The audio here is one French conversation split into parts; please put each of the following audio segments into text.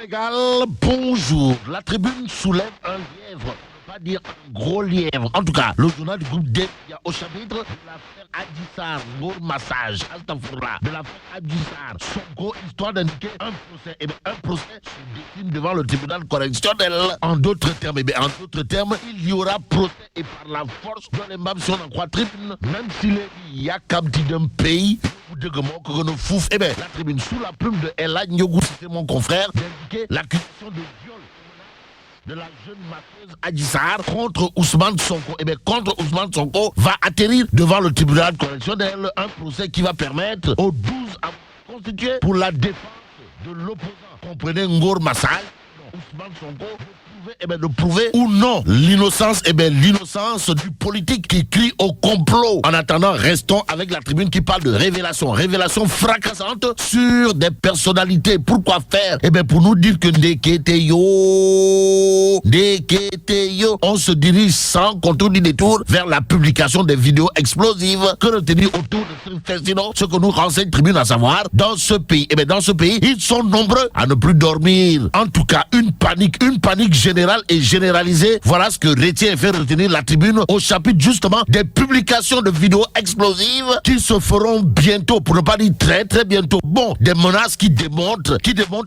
Sénégal, bonjour. La tribune soulève un lièvre, pas dire un gros lièvre. En tout cas, le journal du groupe D au chapitre de l'affaire Adjissar, Nour Massage, Astafourla, de l'affaire Adjissar, Sonko, histoire d'indiquer un procès. Et bien, un procès se dessine devant le tribunal correctionnel. En d'autres termes, il y aura procès et par la force de l'embam si on en croit tribune, même s'il y a qu'un petit d'un pays. Eh bien, la tribune sous la plume de Ella Nyogou, c'était mon confrère, d'indiquer l'accusation de viol de la jeune mafieuse Adjissar contre Ousmane Sonko. Eh bien, contre Ousmane Sonko va atterrir devant le tribunal correctionnel un procès qui va permettre aux 12 avocats constitués pour la défense de l'opposant. Comprenez Nour Massage, Ousmane Sonko, de prouver ou non l'innocence du politique qui crie au complot. En attendant, restons avec la tribune qui parle de révélation fracassante sur des personnalités. Pourquoi faire? Eh bien, pour nous dire que Ndeketeyo, on se dirige sans contour ni détour vers la publication des vidéos explosives. Que retenir autour de ce festival? Ce que nous renseigne tribune à savoir, dans ce pays, ils sont nombreux à ne plus dormir. En tout cas, une panique générale et généralisée. Voilà ce que retient et fait retenir la tribune au chapitre justement des publications de vidéos explosives qui se feront bientôt, pour ne pas dire très très bientôt. Bon, des menaces qui démontrent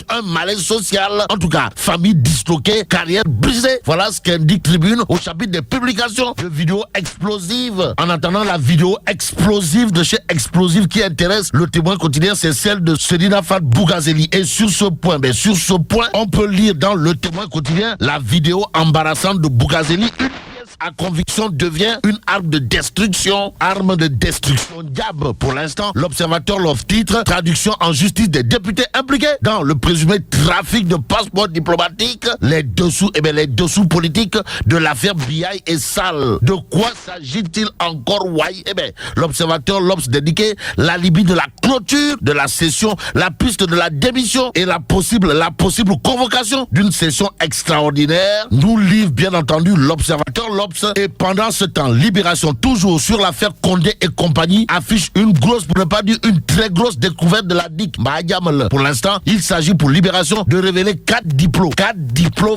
un malaise social. En tout cas, famille disloquée, carrière brisée. Voilà ce qu'indique tribune au chapitre des publications de vidéos explosives. En attendant, la vidéo explosive de chez Explosive qui intéresse le témoin quotidien, c'est celle de Sedina Fat Bougazeli. Et sur ce point, on peut lire dans le témoin quotidien la vidéo embarrassante de Bougazeli. Une pièce à conviction devient une arme de destruction. Diable. Pour l'instant, l'observateur l'offre titre traduction en justice des députés impliqués dans le présumé trafic de passeports diplomatiques. Les dessous politiques de l'affaire Biaï et Sall. De quoi s'agit-il encore, Wai? L'observateur l'obs dédiqué l'alibi de la clôture de la session, la piste de la démission et la possible convocation d'une session extraordinaire. Nous livre bien entendu l'observateur l'obs. Et pendant ce temps, Libération, toujours sur l'affaire Condé et compagnie, affiche une grosse, pour ne pas dire une très grosse découverte de la DIC. Pour l'instant, il s'agit pour Libération de révéler 4 diplômes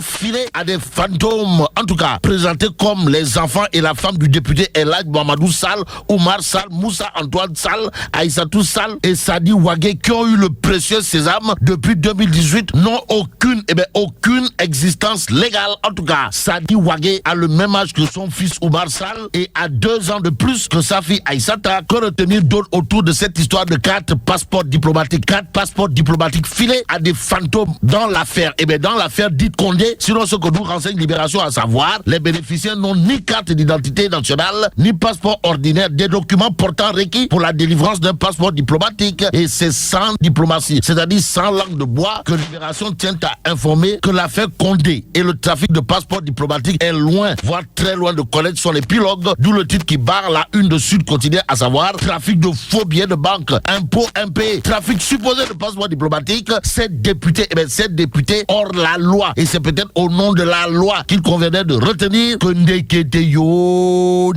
filés à des fantômes, en tout cas présentés comme les enfants et la femme du député Elhadj Mamadou Sall, Oumar Sall, Moussa Antoine Sall, Aïssatou Sall et Sadi Ouagué, qui ont eu le précieux sésame depuis 2018, n'ont aucune existence légale. En tout cas, Sadi Ouagué a le même âge que son fils Oumar Sall et a 2 ans de plus que sa fille Aïssata. Que retenir d'autre autour de cette histoire de 4 passeports diplomatiques filés à des fantômes dans l'affaire? Dans l'affaire dite Condé, sinon ce que nous renseigne Libération, à savoir, les bénéficiaires n'ont ni carte d'identité nationale, ni passeport ordinaire, des documents portant requis pour la délivrance d'un passeport diplomatique. Et c'est sans diplomatie, c'est-à-dire sans langue de bois, que Libération tient à informer que l'affaire Condé et le trafic de passeports diplomatiques est loin, voire très loin de connaître son épilogue, d'où le titre qui barre la une de Sud Quotidien, à savoir trafic de faux billets de banque, impôts impayés, trafic supposé de passeports diplomatiques. 7 députés hors la loi. Et c'est peut-être au nom de la loi qu'il conviendrait de retenir que Ndeketeyo,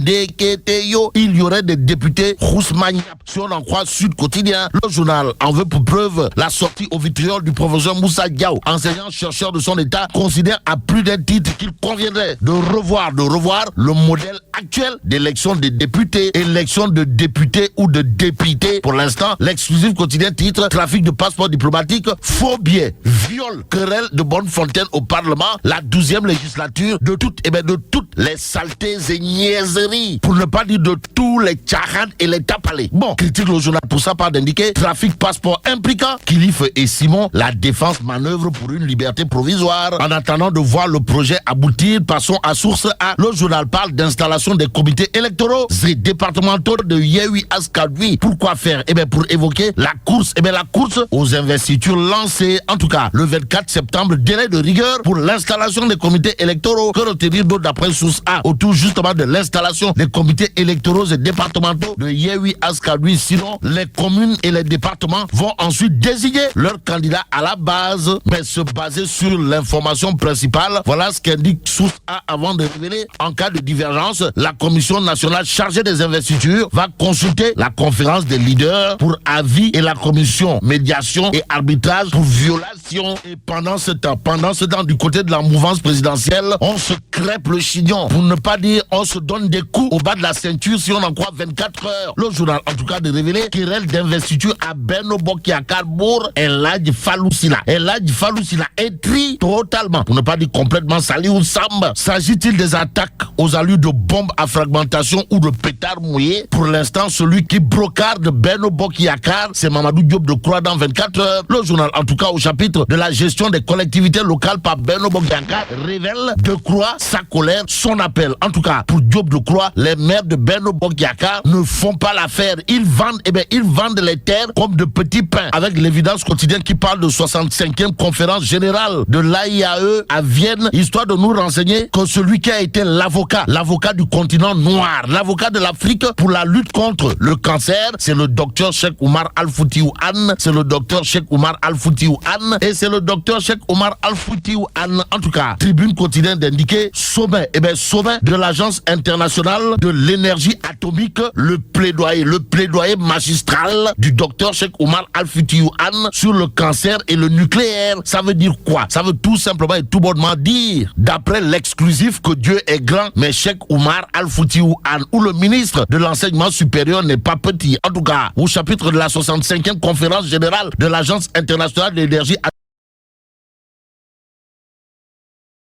il y aurait des députés Rousmaniap. Si on en croit Sud Quotidien, le journal en veut pour preuve la sortie au vitriol du professeur Moussa Diaw, enseignant-chercheur de son état, considère à plus d'un titre qu'il conviendrait de revoir le modèle actuel d'élection des députés, élection de députés ou de députés. Pour l'instant, l'exclusif quotidien titre trafic de passeports diplomatiques, faux billets, viol, querelle de Bonnefontaine au Parlement, la 12e législature, de toutes les saletés et niaiseries, pour ne pas dire de tous les tchahan et les tapalés. Bon, critique le journal pour ça par d'indiquer trafic passeport impliquant Kilif et Simon, la défense manœuvre pour une liberté provisoire. En attendant de voir le projet aboutir, passons à source A. Le journal parle d'installation des comités électoraux et départementaux de Yehui Askadwi. Pourquoi faire? Pour évoquer la course aux investitures lancées. En tout cas, le 24 septembre, délai de rigueur pour l'installation des comités électoraux. Que retenir d'autre d'après source A autour justement de l'installation des comités électoraux et départementaux de Yehui Askadwi? Sinon, les communes et les départements vont ensuite désigner leurs candidats à la base, mais se baser sur l'information principale. Voilà ce qu'indique source A avant de révéler. En cas de divergence, la commission nationale chargée des investitures va consulter la conférence des leaders pour avis et la commission médiation et arbitrage pour violation question. Et pendant ce temps, du côté de la mouvance présidentielle, on se crêpe le chignon. Pour ne pas dire, on se donne des coups au bas de la ceinture si on en croit 24 heures. Le journal, en tout cas, de révéler querelle d'investiture à Benno Bokk Yakaar pour El Hadji Fallou Sylla. El Hadji Fallou Sylla est pris totalement, pour ne pas dire complètement sali ou samba. S'agit-il des attaques aux allures de bombes à fragmentation ou de pétards mouillés? Pour l'instant, celui qui brocarde Benno Bokk Yakaar, c'est Mamadou Diop Decroix dans 24 heures. Le journal, en tout cas au chapitre de la gestion des collectivités locales par Benno Bokk Yakaar, révèle Decroix, sa colère, son appel. En tout cas, pour Diop Decroix, les maires de Benno Bokk Yakaar ne font pas l'affaire. Ils vendent les terres comme de petits pains. Avec l'évidence quotidienne qui parle de 65e conférence générale de l'AIAE à Vienne, histoire de nous renseigner que celui qui a été l'avocat du continent noir, l'avocat de l'Afrique pour la lutte contre le cancer, c'est le docteur Cheikh Oumar Al Foutiyou Anne, c'est le docteur Cheikh Oumar Al Foutiyou Anne, et c'est le docteur Cheikh Oumar Al Foutiyou Anne. En tout cas, tribune quotidienne d'indiquer sommet de l'Agence internationale de l'énergie atomique, le plaidoyer magistral du docteur Cheikh Oumar Al Foutiyou Anne sur le cancer et le nucléaire. Ça veut dire quoi? Ça veut tout simplement et tout bonnement dire, d'après l'exclusif, que Dieu est grand, mais Cheikh Oumar Al Foutiyou Anne, ou le ministre de l'enseignement supérieur, n'est pas petit. En tout cas, au chapitre de la 65e conférence générale de l'Agence internationale de l'énergie atomique,